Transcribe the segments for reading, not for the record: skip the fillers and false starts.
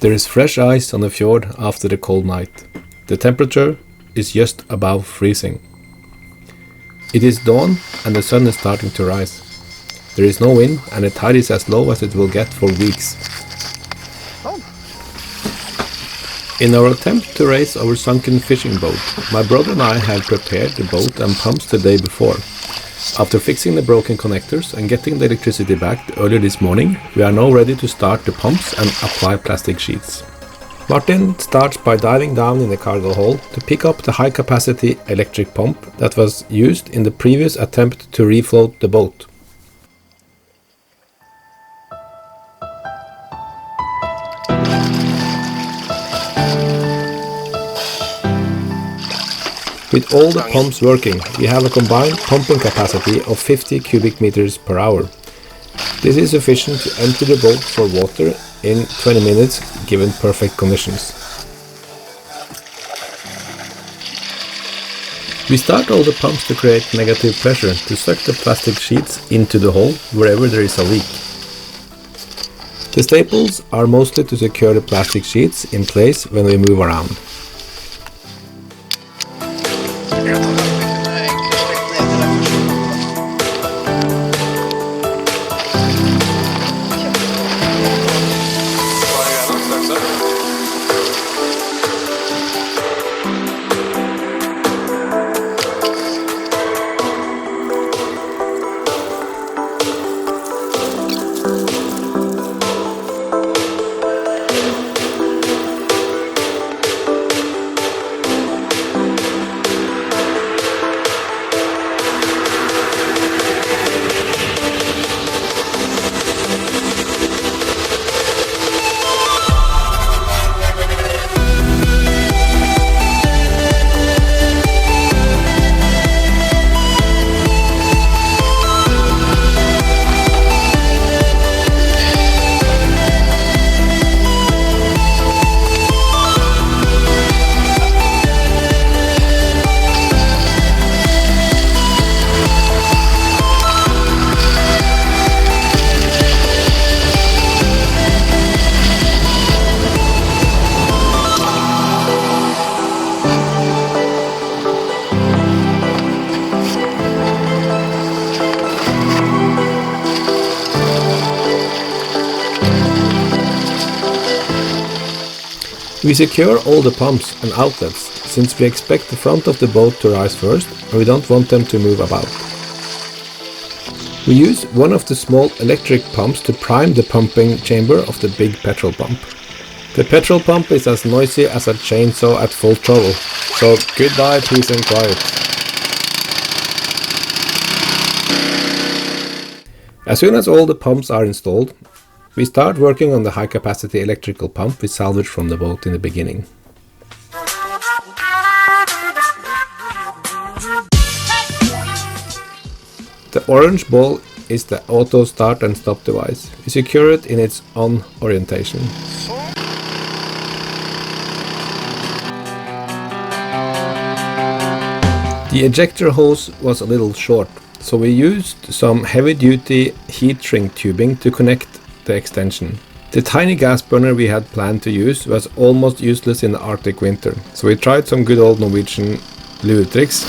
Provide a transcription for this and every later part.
There is fresh ice on the fjord after the cold night. The temperature is just above freezing. It is dawn and the sun is starting to rise. There is no wind and the tide is as low as it will get for weeks. In our attempt to raise our sunken fishing boat, my brother and I had prepared the boat and pumps the day before. After fixing the broken connectors and getting the electricity back earlier this morning, we are now ready to start the pumps and apply plastic sheets. Martin starts by diving down in the cargo hold to pick up the high-capacity electric pump that was used in the previous attempt to refloat the boat. With all the pumps working, we have a combined pumping capacity of 50 cubic meters per hour. This is sufficient to empty the boat for water in 20 minutes given perfect conditions. We start all the pumps to create negative pressure to suck the plastic sheets into the hole wherever there is a leak. The staples are mostly to secure the plastic sheets in place when we move around. We secure all the pumps and outlets since we expect the front of the boat to rise first and we don't want them to move about. We use one of the small electric pumps to prime the pumping chamber of the big petrol pump. The petrol pump is as noisy as a chainsaw at full throttle, so goodbye peace and quiet. As soon as all the pumps are installed, we start working on the high-capacity electrical pump we salvaged from the boat in the beginning. The orange ball is the auto start and stop device. We secure it in its on orientation. The ejector hose was a little short, so we used some heavy-duty heat shrink tubing to connect the extension. The tiny gas burner we had planned to use was almost useless in the Arctic winter, so we tried some good old Norwegian lure tricks.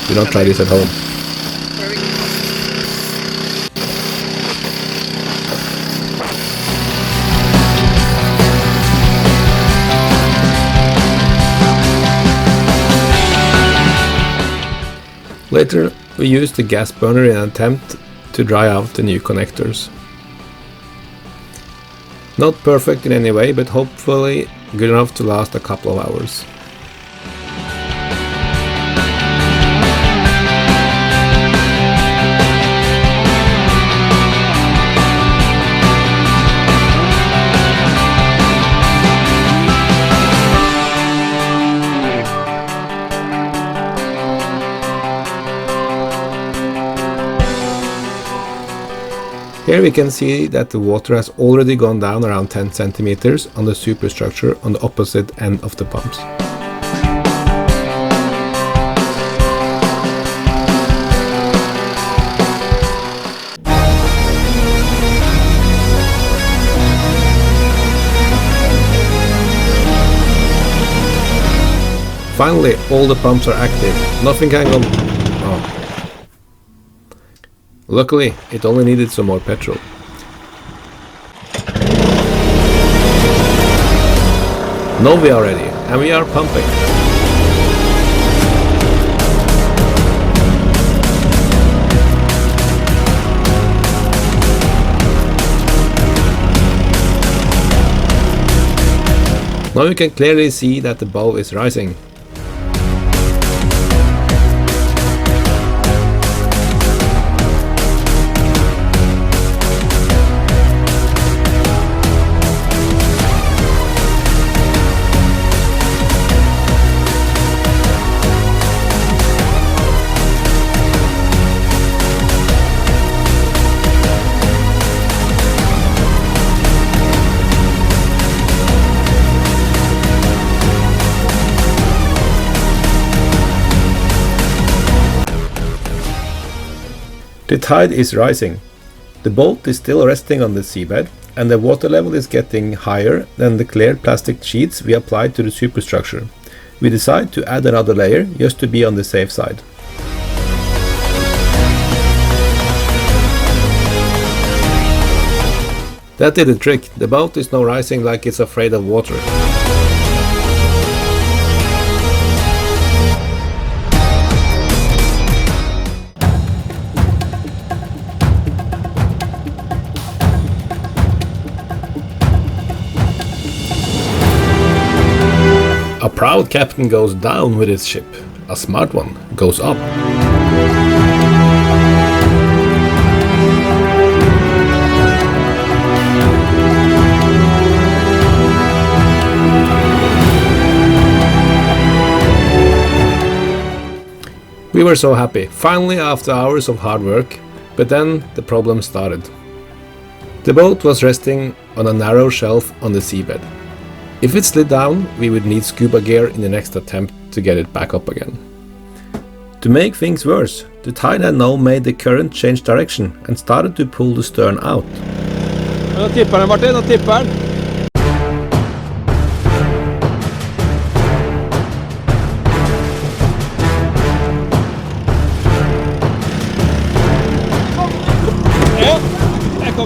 Do not try this at home. Later, we used the gas burner in an attempt to dry out the new connectors. Not perfect in any way, but hopefully good enough to last a couple of hours. Here we can see that the water has already gone down around 10 centimeters on the superstructure on the opposite end of the pumps. Finally, all the pumps are active. Nothing can go... Oh. Luckily, it only needed some more petrol. Now we are ready, and we are pumping. Now you can clearly see that the bow is rising. The tide is rising. The boat is still resting on the seabed, and the water level is getting higher than the clear plastic sheets we applied to the superstructure. We decide to add another layer just to be on the safe side. That did the trick. The boat is now rising like it's afraid of water. A proud captain goes down with his ship. A smart one goes up. We were so happy, finally after hours of hard work, but then the problem started. The boat was resting on a narrow shelf on the seabed. If it slid down, we would need scuba gear in the next attempt to get it back up again. To make things worse, the tide had now made the current change direction and started to pull the stern out. Nå tipper den, Martin, nå tipper den.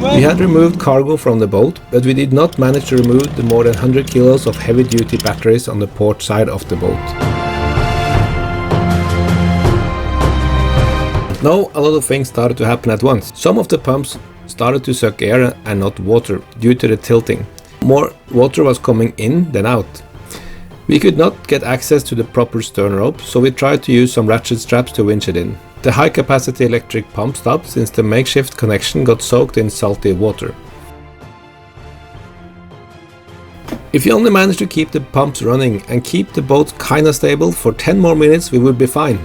We had removed cargo from the boat, but we did not manage to remove the more than 100 kilos of heavy-duty batteries on the port side of the boat. Now a lot of things started to happen at once. Some of the pumps started to suck air and not water due to the tilting. More water was coming in than out. We could not get access to the proper stern rope, so we tried to use some ratchet straps to winch it in. The high-capacity electric pump stopped since the makeshift connection got soaked in salty water. If we only managed to keep the pumps running and keep the boat kinda stable for 10 more minutes, we would be fine.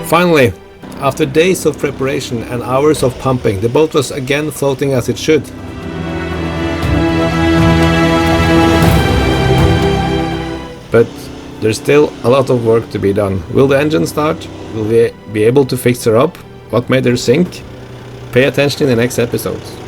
Finally, After days of preparation and hours of pumping, the boat was again floating as it should. But there's still a lot of work to be done. Will the engine start? Will we be able to fix her up? What made her sink? Pay attention in the next episodes.